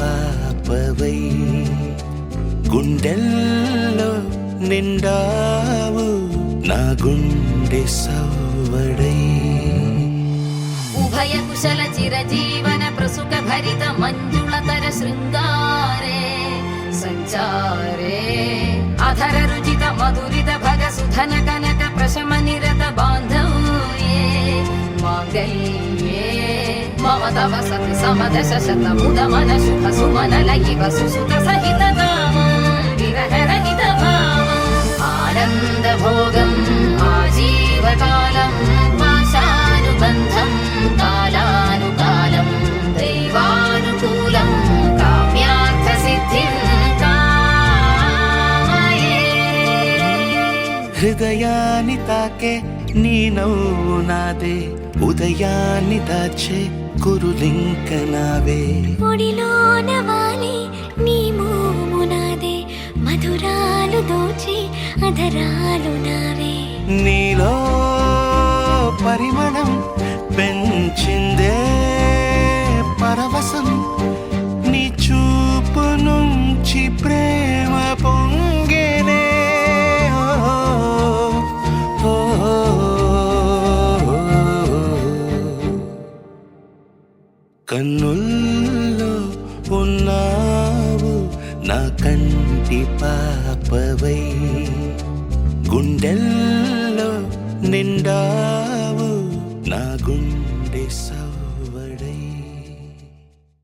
పాపవై గుండెల్లో నిండావు నా గుండె సవ్వడై ఉభయ కుశల చిరజీవన ప్రసుక భరిత మంజుళతర శృంగారే సంచారే అధర రుచిత మధురిత భగ సుధన కనక ప్రశమ నిరత బాంధవ్యే మాంగళ్యే మమ తవ సతి సమదశ శత ముద మన శుభ సుమన లయివ సుసుత సహిత కామం విరహ రహిత భావం ఆనంద భోగం ఆజీవకాలం పాశానుబంధం కాలానుకాలం దైవానుకూలం కామ్యార్థ సిద్ధిం హృదయాన్ని తాకే నీ నవ్వు నాదే ఉదయాన్ని దాచే కురులింక నావే ఒడిలోన వాలి నీ మోము నాదే మధురాలు దోచి అధరాలు నావే నీలో పరిమళం పెంచిందే పరవశం నీ చూపు నుంచి ప్రేమ పొంగేనే కన్నుల్లో ఉన్నావు నా కంటి పాపవై గుండెల్లో నిండా